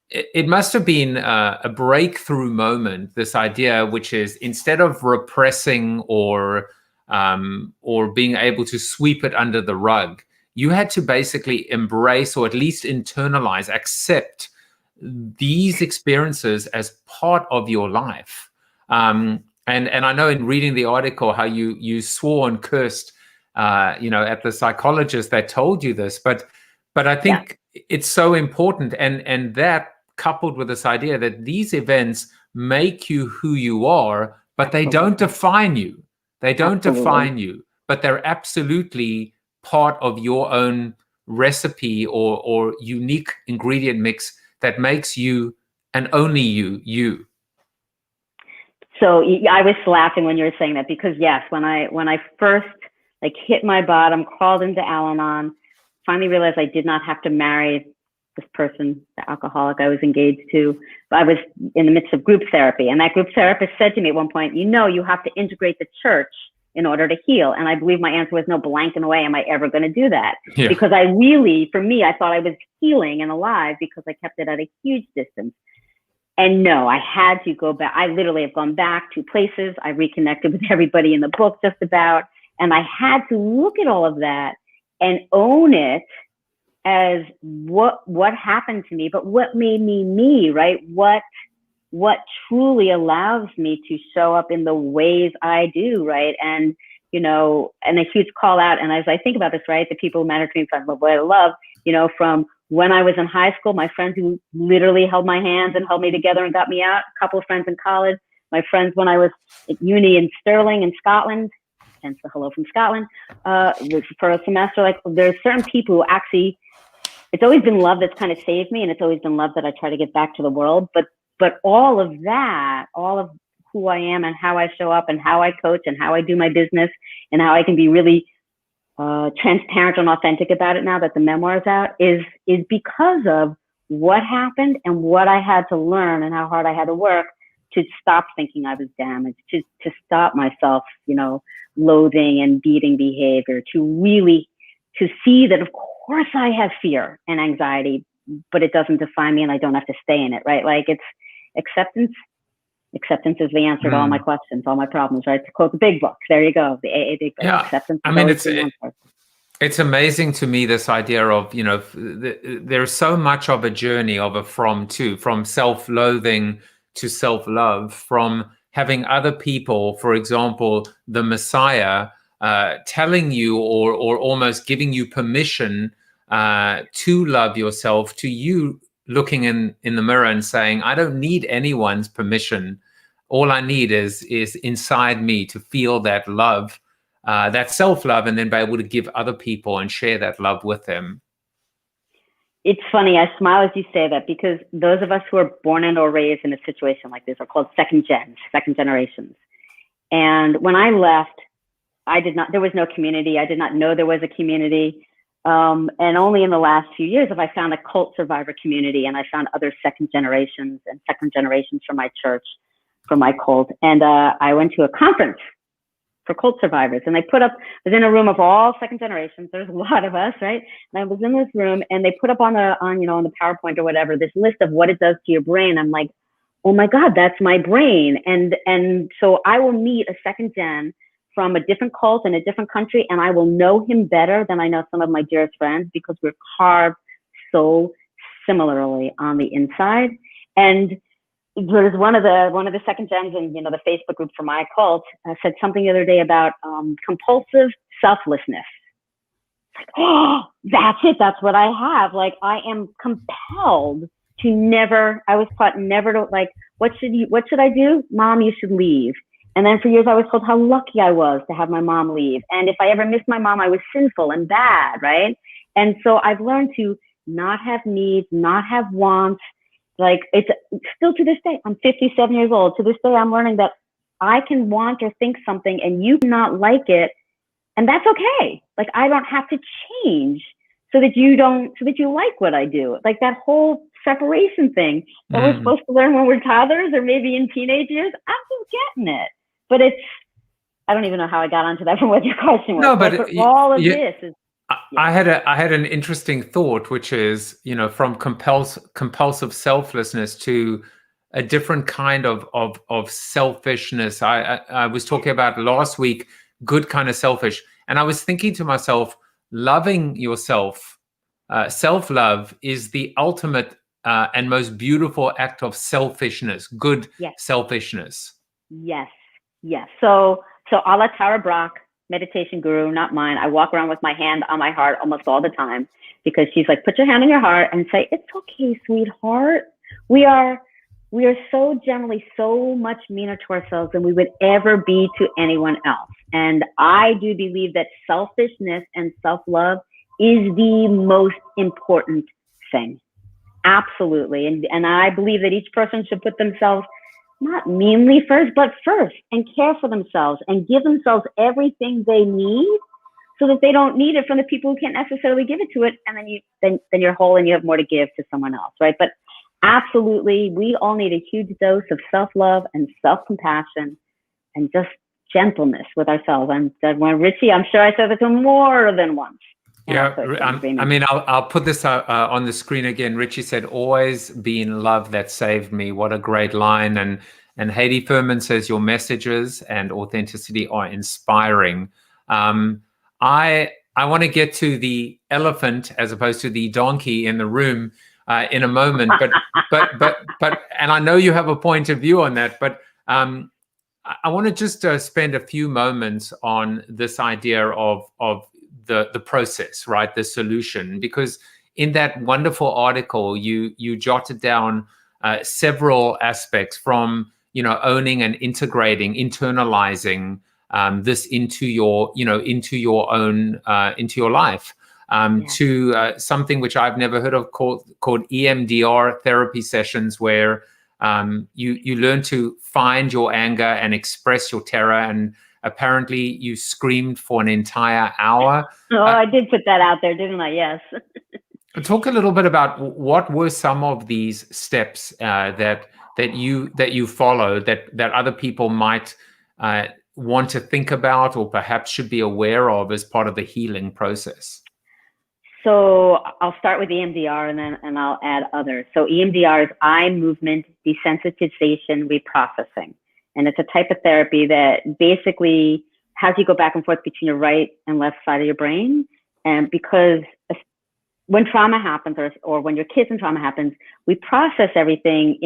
It must have been a breakthrough moment, this idea, which is instead of repressing or being able to sweep it under the rug, you had to basically embrace, or at least internalize, accept these experiences as part of your life. And I know in reading the article how you swore and cursed, at the psychologist that told you this, but I think it's so important, and that coupled with this idea that these events make you who you are, but they don't define you. They don't define you, but they're absolutely part of your own recipe or unique ingredient mix that makes you and only you. So I was laughing when you were saying that, because yes, when I first hit my bottom, crawled into Al-Anon, finally realized I did not have to marry this person, the alcoholic I was engaged to, but I was in the midst of group therapy. And that group therapist said to me at one point, you have to integrate the church in order to heal. And I believe my answer was no, blanking away. Am I ever going to do that? Yeah. Because I thought I was healing and alive because I kept it at a huge distance. And no, I had to go back. I literally have gone back to places. I reconnected with everybody in the book just about, and I had to look at all of that and own it as what happened to me, but what made me me, right? What truly allows me to show up in the ways I do, right? And, and a huge call out. And as I think about this, right, the people who matter to me, from what I love, from when I was in high school, my friends who literally held my hands and held me together and got me out, a couple of friends in college, my friends when I was at uni in Stirling in Scotland, hence the hello from Scotland, for a semester. There's certain people who actually, it's always been love that's kind of saved me, and it's always been love that I try to get back to the world. But all of that, all of who I am and how I show up and how I coach and how I do my business and how I can be really transparent and authentic about it now that the memoir is out, is because of what happened and what I had to learn and how hard I had to work to stop thinking I was damaged, to stop myself, loathing and beating behavior, to see that of course I have fear and anxiety, but it doesn't define me and I don't have to stay in it, right? It's acceptance. Acceptance is the answer to all my questions, all my problems, right? To quote the big book, there you go, the AA big book. Yeah. Acceptance. I mean, it's amazing to me, this idea of, there's so much of a journey of from self-loathing to self-love, from having other people, for example, the Messiah, telling you or almost giving you permission to love yourself, to you looking in the mirror and saying, I don't need anyone's permission. All I need is inside me to feel that love, that self-love, and then be able to give other people and share that love with them. It's funny, I smile as you say that, because those of us who are born and or raised in a situation like this are called second generations. And when I left, there was no community. I did not know there was a community. And only in the last few years have I found a cult survivor community, and I found other second generations from my church, from my cult. And I went to a conference for cult survivors, and I was in a room of all second generations. There's a lot of us, right? And I was in this room, and they put up on the PowerPoint or whatever, this list of what it does to your brain. I'm like, oh my God, that's my brain. And so I will meet a second gen from a different cult in a different country, and I will know him better than I know some of my dearest friends, because we're carved so similarly on the inside. And there's one of the second gens in the Facebook group for my cult said something the other day about compulsive selflessness. Like, oh, that's it. That's what I have. Like, I am compelled to never. I was taught never to, like, what should I do? Mom, you should leave. And then for years I was told how lucky I was to have my mom leave. And if I ever missed my mom, I was sinful and bad, right? And so I've learned to not have needs, not have wants. Like, it's still to this day, I'm 57 years old. To this day, I'm learning that I can want or think something and you cannot like it. And that's okay. Like, I don't have to change so that you like what I do. Like, that whole separation thing that we're supposed to learn when we're toddlers or maybe in teenage years, I'm just getting it. But I don't even know how I got onto that from what your question was. No, but all of this is. I had an interesting thought, which is, from compulsive selflessness to a different kind of selfishness. I was talking about last week, good kind of selfish, and I was thinking to myself, loving yourself, self-love is the ultimate and most beautiful act of selfishness, good selfishness. Yes. So a la Tara Brach, meditation guru, not mine. I walk around with my hand on my heart almost all the time, because she's like, put your hand on your heart and say, it's okay, sweetheart. We are so generally so much meaner to ourselves than we would ever be to anyone else. And I do believe that selfishness and self-love is the most important thing. Absolutely. And I believe that each person should put themselves not meanly first, but first, and care for themselves and give themselves everything they need, so that they don't need it from the people who can't necessarily give it to it. And then you're whole and you have more to give to someone else, right? But absolutely, we all need a huge dose of self-love and self-compassion and just gentleness with ourselves. Richie, I'm sure I said that to him more than once. Yeah, I mean, I'll put this on the screen again. Richie said, "Always been love that saved me." What a great line. And Heidi Furman says, "Your messages and authenticity are inspiring." I want to get to the elephant as opposed to the donkey in the room in a moment, but and I know you have a point of view on that, but I want to just spend a few moments on this idea of the process, right? The solution, because in that wonderful article, you jotted down several aspects from, owning and integrating, internalizing this into your own, into your life, to something which I've never heard of called EMDR therapy sessions, where you learn to find your anger and express your terror. And apparently you screamed for an entire hour. Oh, I did put that out there, didn't I? Yes. Talk a little bit about what were some of these steps that you followed that other people might want to think about, or perhaps should be aware of as part of the healing process. So I'll start with EMDR and I'll add others. So EMDR is eye movement desensitization reprocessing. And it's a type of therapy that basically has you go back and forth between your right and left side of your brain. And because when trauma happens, or when your kids and trauma happens, we process everything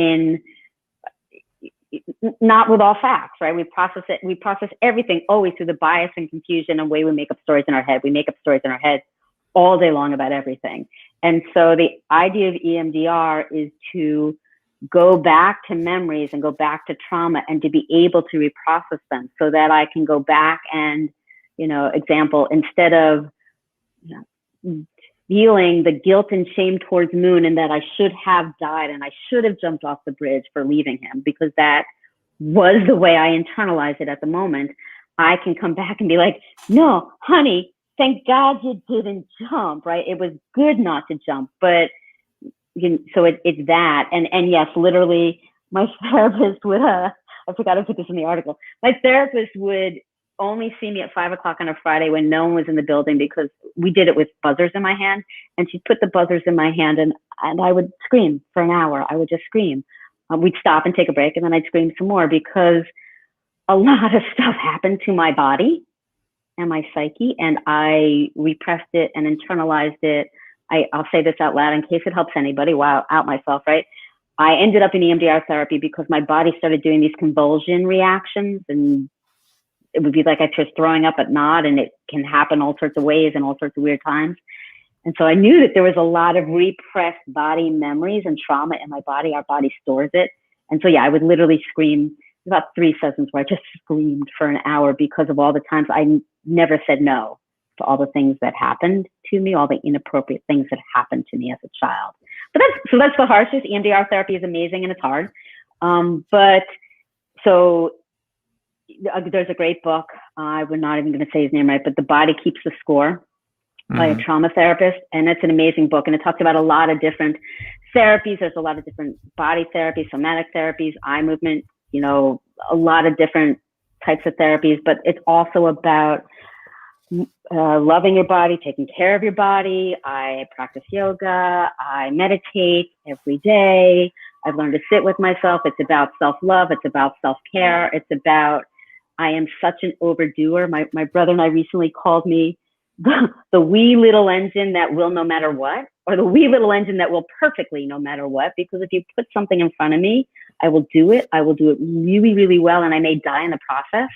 not with all facts, right? We process everything always through the bias and confusion and way we make up stories in our head. We make up stories in our head all day long about everything. And so the idea of EMDR is to go back to memories and go back to trauma and to be able to reprocess them, so that I can go back and, example, instead of feeling the guilt and shame towards Moon and that I should have died and I should have jumped off the bridge for leaving him, because that was the way I internalized it at the moment, I can come back and be like, no, honey, thank God you didn't jump, right? It was good not to jump, but so it's that. And yes, literally my therapist would, I forgot to put this in the article. My therapist would only see me at 5 o'clock on a Friday when no one was in the building, because we did it with buzzers in my hand, and she'd put the buzzers in my hand, and I would scream for an hour. I would just scream. We'd stop and take a break, and then I'd scream some more, because a lot of stuff happened to my body and my psyche, and I repressed it and internalized it. I'll say this out loud in case it helps anybody. Wow, out myself, right? I ended up in EMDR therapy because my body started doing these convulsion reactions, and it would be like I was throwing up at not, and it can happen all sorts of ways and all sorts of weird times. And so I knew that there was a lot of repressed body memories and trauma in my body. Our body stores it. And so, yeah, I would literally scream. About 3 sessions where I just screamed for an hour because of all the times I never said no to all the things that happened to me, all the inappropriate things that happened to me as a child. But that's the harshest. EMDR therapy is amazing and it's hard. But so there's a great book. We're not even going to say his name right, but The Body Keeps the Score by a trauma therapist. And it's an amazing book. And it talks about a lot of different therapies. There's a lot of different body therapies, somatic therapies, eye movement, a lot of different types of therapies, but it's also about loving your body, taking care of your body. I practice yoga. I meditate every day. I've learned to sit with myself. It's about self-love. It's about self-care. It's about, I am such an overdoer. My brother and I recently called me the wee little engine that will no matter what, or the wee little engine that will perfectly no matter what, because if you put something in front of me, I will do it. I will do it really, really well, and I may die in the process.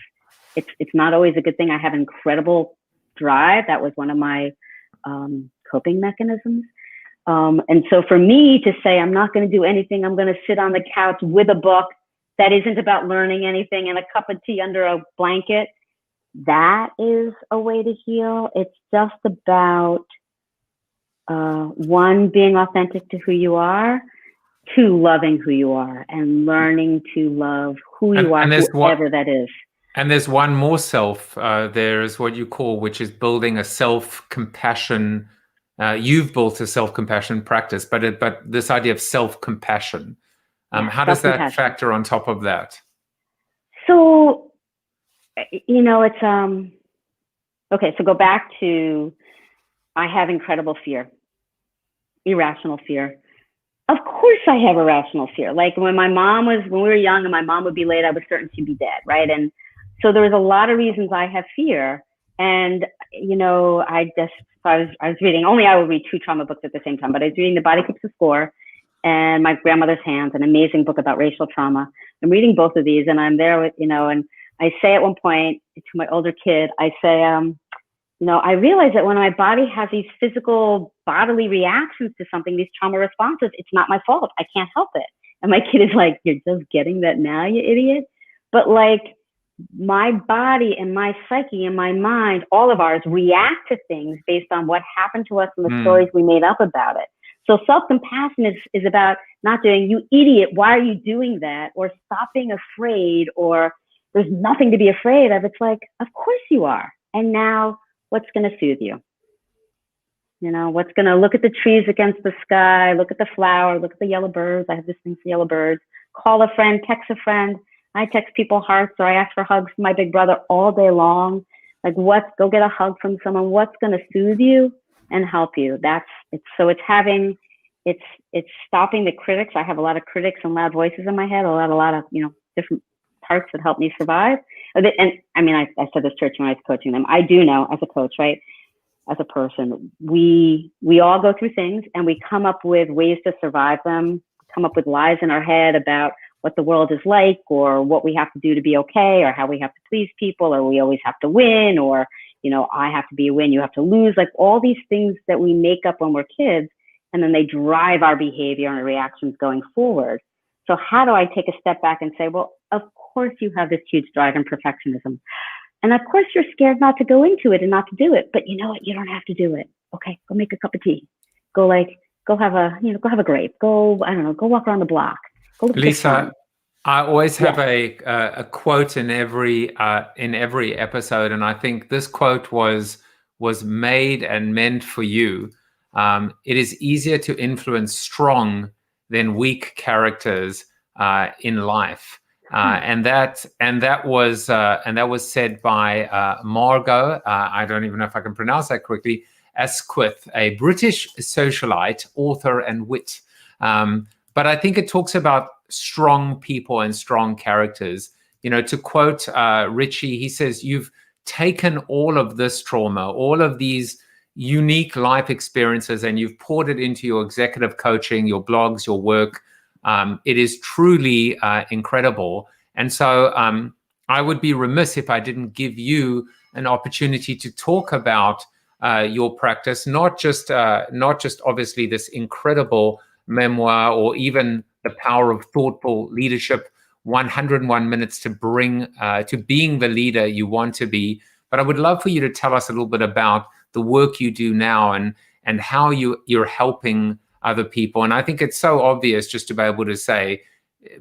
It's not always a good thing. I have incredible drive. That was one of my coping mechanisms. And so for me to say, I'm not going to do anything, I'm going to sit on the couch with a book that isn't about learning anything and a cup of tea under a blanket, that is a way to heal. It's just about, one, being authentic to who you are, two, loving who you are and learning to love who you are, whoever that is. And there's one more self there is what you call, which is building a self-compassion. You've built a self-compassion practice, but this idea of self-compassion, how does that factor on top of that? So, it's, okay, so go back to, I have incredible fear, irrational fear. Of course I have irrational fear. Like when we were young and my mom would be late, I was certain she'd be dead, right? And so there was a lot of reasons I have fear. And, I was reading, only I would read 2 trauma books at the same time, but I was reading The Body Keeps the Score and My Grandmother's Hands, an amazing book about racial trauma. I'm reading both of these and I'm there with, and I say at one point to my older kid, I say, I realize that when my body has these physical bodily reactions to something, these trauma responses, it's not my fault. I can't help it. And my kid is like, you're just getting that now, you idiot. But like my body and my psyche and my mind, all of ours react to things based on what happened to us and the stories we made up about it. So self-compassion is about not doing, you idiot, why are you doing that? Or stop being afraid, or there's nothing to be afraid of. It's like, of course you are. And now what's going to soothe you? What's going to look at the trees against the sky, look at the flower, look at the yellow birds. I have this thing for yellow birds. Call a friend, text a friend. I text people hearts, or I ask for hugs from my big brother all day long. Like go get a hug from someone. What's going to soothe you and help you? It's stopping the critics. I have a lot of critics and loud voices in my head, a lot of, different parts that help me survive. And I mean, I said this church when I was coaching them. I do know as a coach, right? As a person, we all go through things and we come up with ways to survive them, come up with lies in our head about what the world is like, or what we have to do to be okay, or how we have to please people, or we always have to win, or, I have to be a win, you have to lose, like all these things that we make up when we're kids, and then they drive our behavior and our reactions going forward. So how do I take a step back and say, well, of course you have this huge drive and perfectionism. And of course you're scared not to go into it and not to do it, but you know what? You don't have to do it. Okay, go make a cup of tea. Go have a grape. Go walk around the block. Go look Lisa, I always have a quote in every episode, and I think this quote was made and meant for you. It is easier to influence strong than weak characters in life, and that was said by Margot. I don't even know if I can pronounce that correctly. Asquith, a British socialite, author, and wit. But I think it talks about strong people and strong characters. You know, to quote Richie, he says, "You've taken all of this trauma, all of these unique life experiences, and you've poured it into your executive coaching, your blogs, your work. It is truly incredible." And so I would be remiss if I didn't give you an opportunity to talk about your practice, not just obviously this incredible memoir, or even The Power of Thoughtful Leadership, 101 minutes to bring to being the leader you want to be. But I would love for you to tell us a little bit about the work you do now and how you're helping other people. And I think it's so obvious just to be able to say,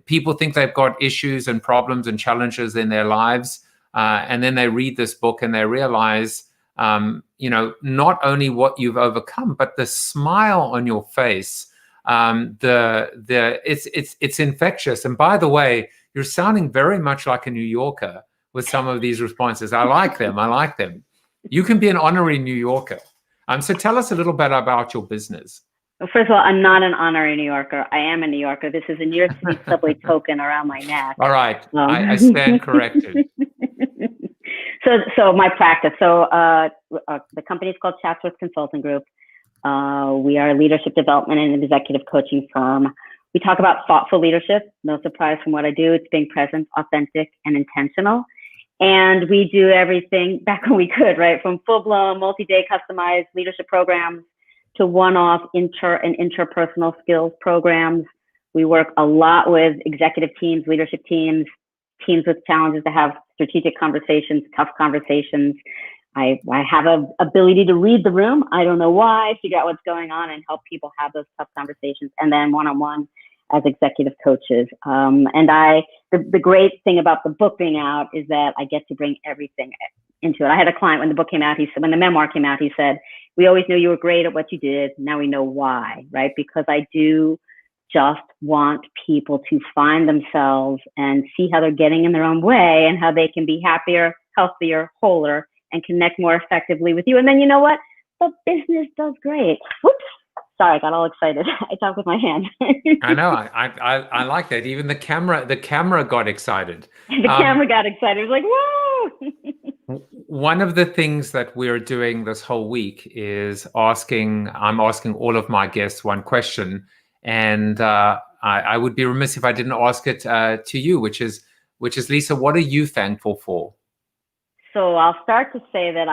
people think they've got issues and problems and challenges in their lives, and then they read this book and they realize, not only what you've overcome, but the smile on your face. It's infectious. And by the way, you're sounding very much like a New Yorker with some of these responses. I like them. You can be an honorary New Yorker. So tell us a little bit about your business. Well, first of all, I'm not an honorary New Yorker. I am a New Yorker. This is a New York City subway token around my neck. All right. I stand corrected. So my practice. The company is called Chatsworth Consulting Group. We are a leadership development and executive coaching firm. We talk about thoughtful leadership. No surprise from what I do. It's being present, authentic, and intentional. And we do everything back when we could, right? From full-blown, multi-day customized leadership programs to one-off inter and interpersonal skills programs. We work a lot with executive teams, leadership teams with challenges to have strategic conversations, tough conversations. I have an ability to read the room. I don't know why, figure out what's going on and help people have those tough conversations. And then one-on-one as executive coaches. The great thing about the book being out is that I get to bring everything into it. I had a client when the book came out, when the memoir came out, he said, "We always knew you were great at what you did. Now we know why," right? Because I do just want people to find themselves and see how they're getting in their own way and how they can be happier, healthier, wholer, and connect more effectively with you. And then you know what? The business does great. Whoops. Sorry, I got all excited. I talk with my hands. I know. I like that. Even the camera got excited. The camera got excited. It was like, whoa. One of the things that we're doing this whole week is I'm asking all of my guests one question. And I would be remiss if I didn't ask it to you, which is, Lisa, what are you thankful for? So I'll start to say that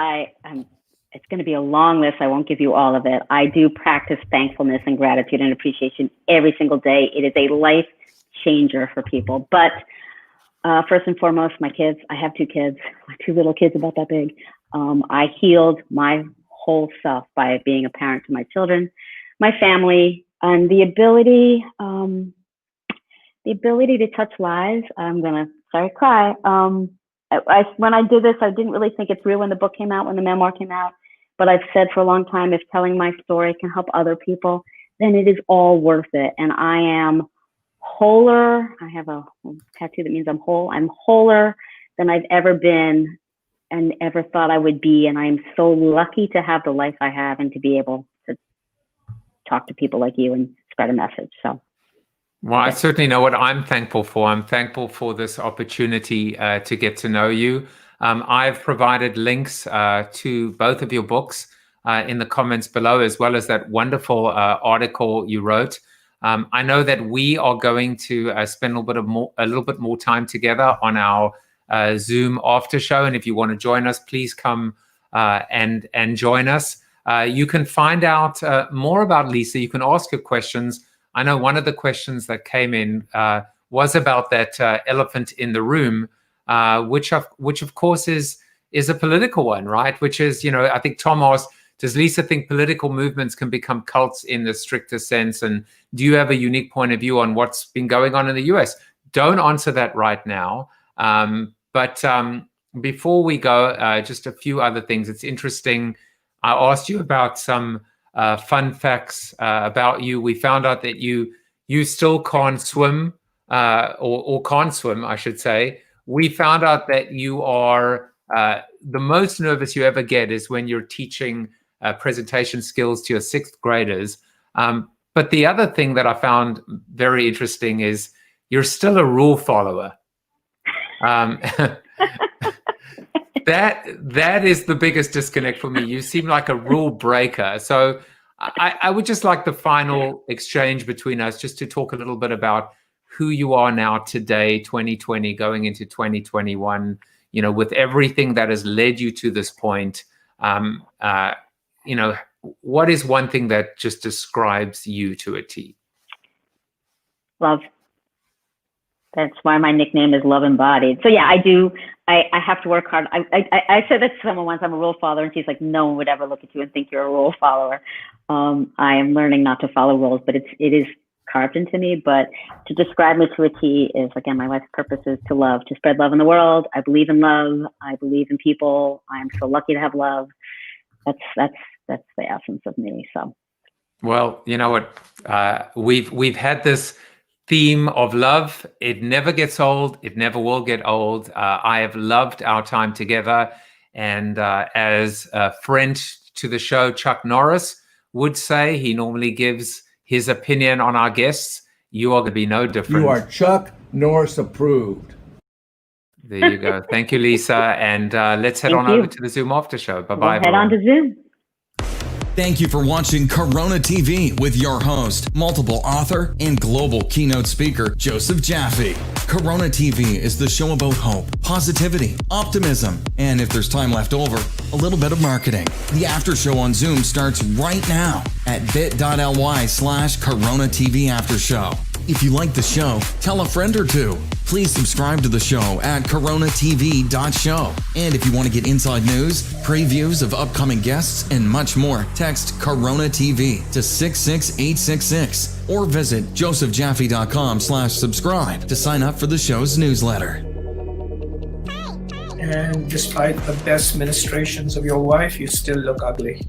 it's going to be a long list. I won't give you all of it. I do practice thankfulness and gratitude and appreciation every single day. It is a life changer for people. But first and foremost, my kids. I have 2 kids, 2 little kids about that big. I healed my whole self by being a parent to my children, my family, and the ability to touch lives. I'm going to cry. When I did this, I didn't really think it through when the book came out, when the memoir came out. But I've said for a long time, if telling my story can help other people, then it is all worth it. And I am wholer. I have a tattoo that means I'm whole. I'm wholer than I've ever been and ever thought I would be. And I am so lucky to have the life I have and to be able to talk to people like you and spread a message. So. Well, I certainly know what I'm thankful for. I'm thankful for this opportunity to get to know you. I've provided links to both of your books in the comments below, as well as that wonderful article you wrote. I know that we are going to spend a little bit more time together on our Zoom after show. And if you want to join us, please come and join us. You can find out more about Lisa. You can ask her questions. I know one of the questions that came in was about that elephant in the room, which of course is a political one, right? Which is, I think Tom asked, does Lisa think political movements can become cults in the stricter sense? And do you have a unique point of view on what's been going on in the US? don't answer that right now. But before we go, just a few other things. It's interesting. I asked you about some fun facts about you. We found out that you still can't swim, or can't swim, I should say. We found out that you are the most nervous you ever get is when you're teaching presentation skills to your 6th graders. But the other thing that I found very interesting is you're still a rule follower. That is the biggest disconnect for me. You seem like a rule breaker. So I would just like the final exchange between us just to talk a little bit about who you are now today, 2020, going into 2021, with everything that has led you to this point. What is one thing that just describes you to a T? Love. That's why my nickname is Love Embodied. So yeah, I do. I have to work hard. I said that to someone once, I'm a rule follower, and she's like, no one would ever look at you and think you're a rule follower. I am learning not to follow rules, but it is carved into me. But to describe me to a T is, again, my life's purpose is to love, to spread love in the world. I believe in love. I believe in people. I'm so lucky to have love. That's the essence of me. So, well, you know what? We've had this theme of love. It never gets old. It never will get old. I have loved our time together. And as a friend to the show, Chuck Norris, would say, he normally gives his opinion on our guests. You are going to be no different. You are Chuck Norris approved. There you go. Thank you, Lisa. And let's head over to the Zoom after show. Bye-bye. Head on to Zoom. Thank you for watching Corona TV with your host, multiple author, and global keynote speaker, Joseph Jaffe. Corona TV is the show about hope, positivity, optimism, and if there's time left over, a little bit of marketing. The after show on Zoom starts right now at bit.ly/Corona TV After Show. If you like the show, tell a friend or two. Please subscribe to the show at CoronaTV.show. And if you want to get inside news, previews of upcoming guests, and much more, text Corona TV to 66866 or visit josephjaffe.com/subscribe to sign up for the show's newsletter. And despite the best ministrations of your wife, you still look ugly.